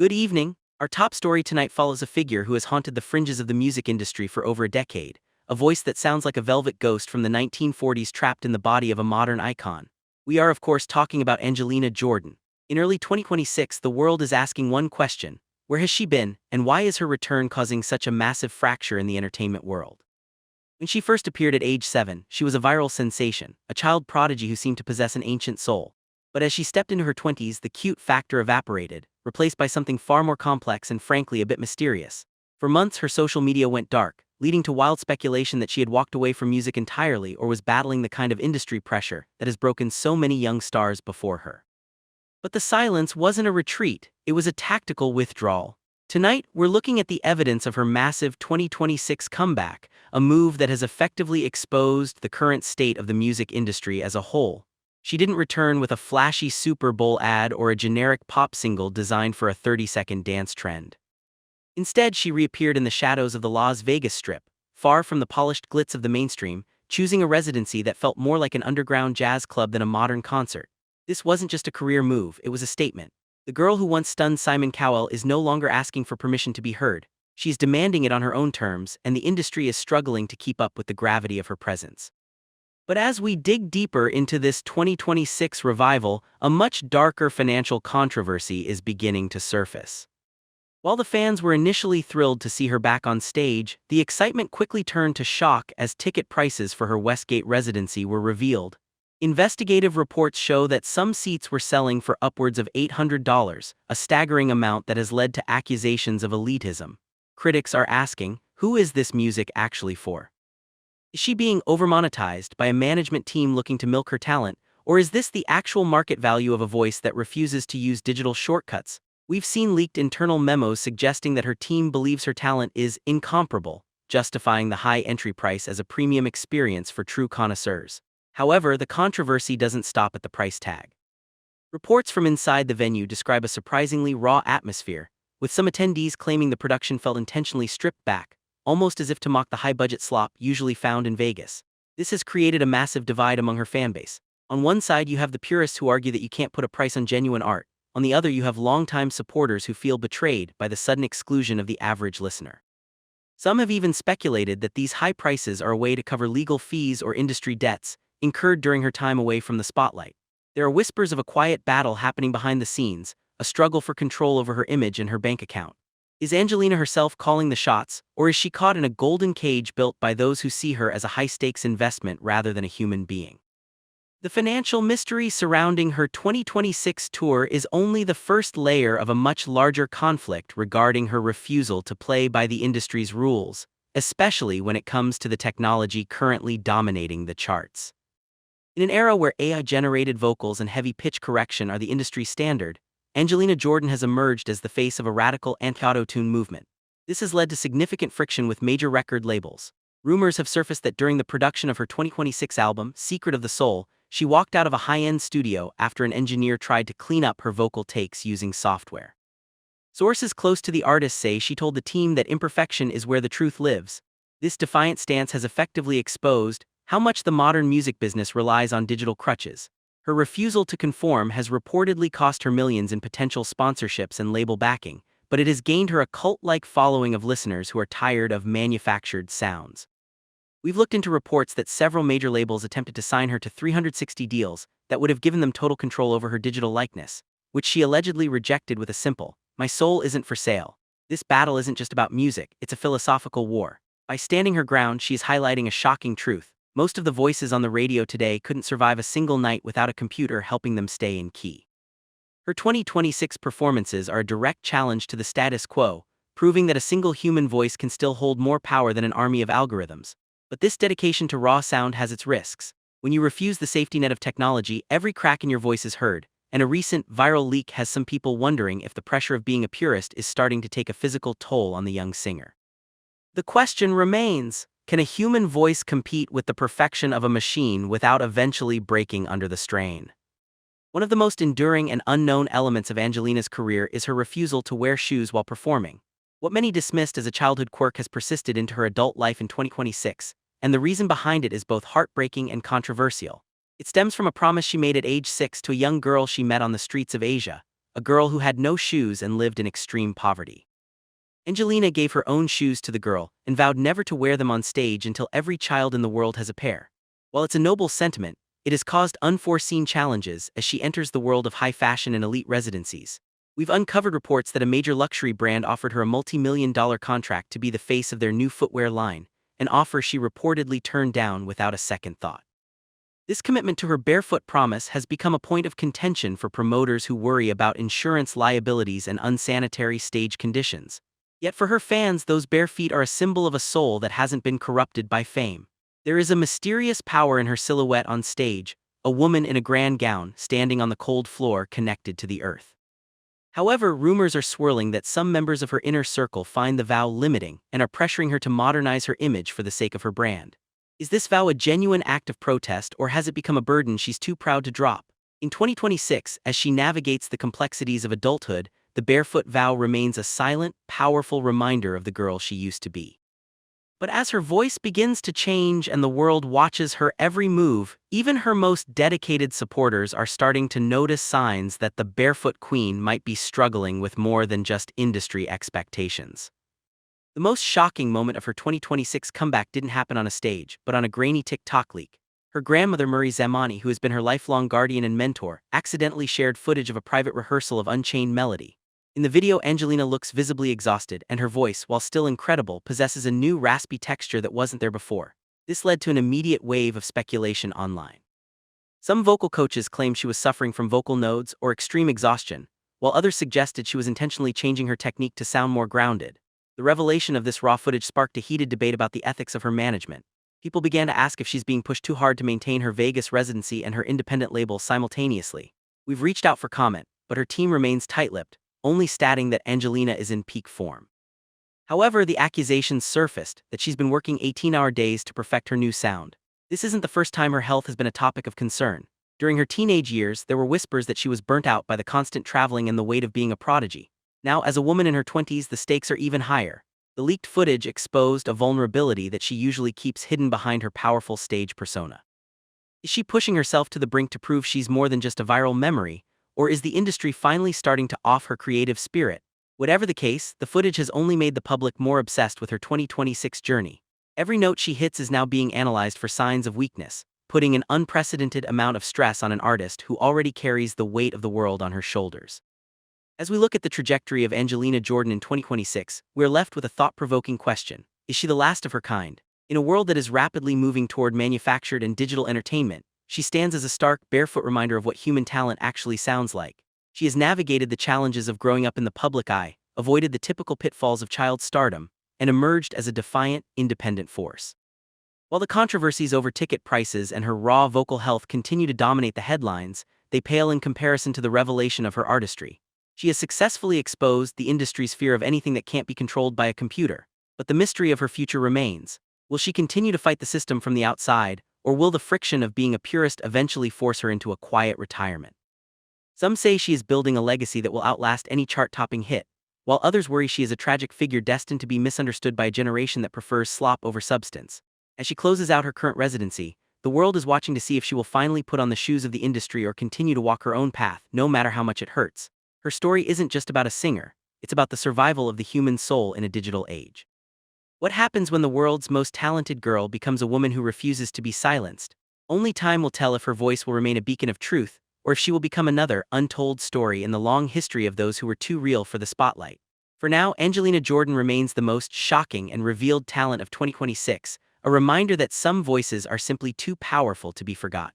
Good evening. Our top story tonight follows a figure who has haunted the fringes of the music industry for over a decade, a voice that sounds like a velvet ghost from the 1940s trapped in the body of a modern icon. We are, of course, talking about Angelina Jordan. In early 2026, the world is asking one question: where has she been, and why is her return causing such a massive fracture in the entertainment world? When she first appeared at age 7, she was a viral sensation, a child prodigy who seemed to possess an ancient soul. But as she stepped into her 20s, the cute factor evaporated, replaced by something far more complex and frankly a bit mysterious. For months, her social media went dark, leading to wild speculation that she had walked away from music entirely or was battling the kind of industry pressure that has broken so many young stars before her. But the silence wasn't a retreat, it was a tactical withdrawal. Tonight, we're looking at the evidence of her massive 2026 comeback, a move that has effectively exposed the current state of the music industry as a whole. She didn't return with a flashy Super Bowl ad or a generic pop single designed for a 30-second dance trend. Instead, she reappeared in the shadows of the Las Vegas Strip, far from the polished glitz of the mainstream, choosing a residency that felt more like an underground jazz club than a modern concert. This wasn't just a career move, it was a statement. The girl who once stunned Simon Cowell is no longer asking for permission to be heard. She's demanding it on her own terms, and the industry is struggling to keep up with the gravity of her presence. But as we dig deeper into this 2026 revival, a much darker financial controversy is beginning to surface. While the fans were initially thrilled to see her back on stage, the excitement quickly turned to shock as ticket prices for her Westgate residency were revealed. Investigative reports show that some seats were selling for upwards of $800, a staggering amount that has led to accusations of elitism. Critics are asking, who is this music actually for? Is she being overmonetized by a management team looking to milk her talent, or is this the actual market value of a voice that refuses to use digital shortcuts? We've seen leaked internal memos suggesting that her team believes her talent is incomparable, justifying the high entry price as a premium experience for true connoisseurs. However, the controversy doesn't stop at the price tag. Reports from inside the venue describe a surprisingly raw atmosphere, with some attendees claiming the production felt intentionally stripped back, almost as if to mock the high-budget slop usually found in Vegas. This has created a massive divide among her fanbase. On one side, you have the purists who argue that you can't put a price on genuine art. On the other, you have longtime supporters who feel betrayed by the sudden exclusion of the average listener. Some have even speculated that these high prices are a way to cover legal fees or industry debts incurred during her time away from the spotlight. There are whispers of a quiet battle happening behind the scenes, a struggle for control over her image and her bank account. Is Angelina herself calling the shots, or is she caught in a golden cage built by those who see her as a high-stakes investment rather than a human being? The financial mystery surrounding her 2026 tour is only the first layer of a much larger conflict regarding her refusal to play by the industry's rules, especially when it comes to the technology currently dominating the charts. In an era where AI-generated vocals and heavy pitch correction are the industry standard, Angelina Jordan has emerged as the face of a radical anti-Autotune movement. This has led to significant friction with major record labels. Rumors have surfaced that during the production of her 2026 album, Secret of the Soul, she walked out of a high-end studio after an engineer tried to clean up her vocal takes using software. Sources close to the artist say she told the team that imperfection is where the truth lives. This defiant stance has effectively exposed how much the modern music business relies on digital crutches. Her refusal to conform has reportedly cost her millions in potential sponsorships and label backing, but it has gained her a cult-like following of listeners who are tired of manufactured sounds. We've looked into reports that several major labels attempted to sign her to 360 deals that would have given them total control over her digital likeness, which she allegedly rejected with a simple, "My soul isn't for sale." This battle isn't just about music, it's a philosophical war. By standing her ground, she is highlighting a shocking truth. Most of the voices on the radio today couldn't survive a single night without a computer helping them stay in key. Her 2026 performances are a direct challenge to the status quo, proving that a single human voice can still hold more power than an army of algorithms. But this dedication to raw sound has its risks. When you refuse the safety net of technology, every crack in your voice is heard, and a recent viral leak has some people wondering if the pressure of being a purist is starting to take a physical toll on the young singer. The question remains: can a human voice compete with the perfection of a machine without eventually breaking under the strain? One of the most enduring and unknown elements of Angelina's career is her refusal to wear shoes while performing. What many dismissed as a childhood quirk has persisted into her adult life in 2026, and the reason behind it is both heartbreaking and controversial. It stems from a promise she made at age 6 to a young girl she met on the streets of Asia, a girl who had no shoes and lived in extreme poverty. Angelina gave her own shoes to the girl and vowed never to wear them on stage until every child in the world has a pair. While it's a noble sentiment, it has caused unforeseen challenges as she enters the world of high fashion and elite residencies. We've uncovered reports that a major luxury brand offered her a multi-million-dollar contract to be the face of their new footwear line, an offer she reportedly turned down without a second thought. This commitment to her barefoot promise has become a point of contention for promoters who worry about insurance liabilities and unsanitary stage conditions. Yet for her fans, those bare feet are a symbol of a soul that hasn't been corrupted by fame. There is a mysterious power in her silhouette on stage, a woman in a grand gown standing on the cold floor connected to the earth. However, rumors are swirling that some members of her inner circle find the vow limiting and are pressuring her to modernize her image for the sake of her brand. Is this vow a genuine act of protest, or has it become a burden she's too proud to drop? In 2026, as she navigates the complexities of adulthood, the barefoot vow remains a silent, powerful reminder of the girl she used to be. But as her voice begins to change and the world watches her every move, even her most dedicated supporters are starting to notice signs that the barefoot queen might be struggling with more than just industry expectations. The most shocking moment of her 2026 comeback didn't happen on a stage, but on a grainy TikTok leak. Her grandmother Marie Zamani, who has been her lifelong guardian and mentor, accidentally shared footage of a private rehearsal of Unchained melody. In the video, Angelina looks visibly exhausted, and her voice, while still incredible, possesses a new raspy texture that wasn't there before. This led to an immediate wave of speculation online. Some vocal coaches claimed she was suffering from vocal nodes or extreme exhaustion, while others suggested she was intentionally changing her technique to sound more grounded. The revelation of this raw footage sparked a heated debate about the ethics of her management. People began to ask if she's being pushed too hard to maintain her Vegas residency and her independent label simultaneously. We've reached out for comment, but her team remains tight-lipped, only stating that Angelina is in peak form. However, the accusations surfaced that she's been working 18-hour days to perfect her new sound. This isn't the first time her health has been a topic of concern. During her teenage years, there were whispers that she was burnt out by the constant traveling and the weight of being a prodigy. Now, as a woman in her 20s, the stakes are even higher. The leaked footage exposed a vulnerability that she usually keeps hidden behind her powerful stage persona. Is she pushing herself to the brink to prove she's more than just a viral memory, or is the industry finally starting to off her creative spirit? Whatever the case, the footage has only made the public more obsessed with her 2026 journey. Every note she hits is now being analyzed for signs of weakness, putting an unprecedented amount of stress on an artist who already carries the weight of the world on her shoulders. As we look at the trajectory of Angelina Jordan in 2026, we're left with a thought-provoking question. Is she the last of her kind? In a world that is rapidly moving toward manufactured and digital entertainment, she stands as a stark, barefoot reminder of what human talent actually sounds like. She has navigated the challenges of growing up in the public eye, avoided the typical pitfalls of child stardom, and emerged as a defiant, independent force. While the controversies over ticket prices and her raw vocal health continue to dominate the headlines, they pale in comparison to the revelation of her artistry. She has successfully exposed the industry's fear of anything that can't be controlled by a computer. But the mystery of her future remains. Will she continue to fight the system from the outside, or will the friction of being a purist eventually force her into a quiet retirement? Some say she is building a legacy that will outlast any chart-topping hit, while others worry she is a tragic figure destined to be misunderstood by a generation that prefers slop over substance. As she closes out her current residency, the world is watching to see if she will finally put on the shoes of the industry or continue to walk her own path, no matter how much it hurts. Her story isn't just about a singer, it's about the survival of the human soul in a digital age. What happens when the world's most talented girl becomes a woman who refuses to be silenced? Only time will tell if her voice will remain a beacon of truth, or if she will become another untold story in the long history of those who were too real for the spotlight. For now, Angelina Jordan remains the most shocking and revealed talent of 2026, a reminder that some voices are simply too powerful to be forgotten.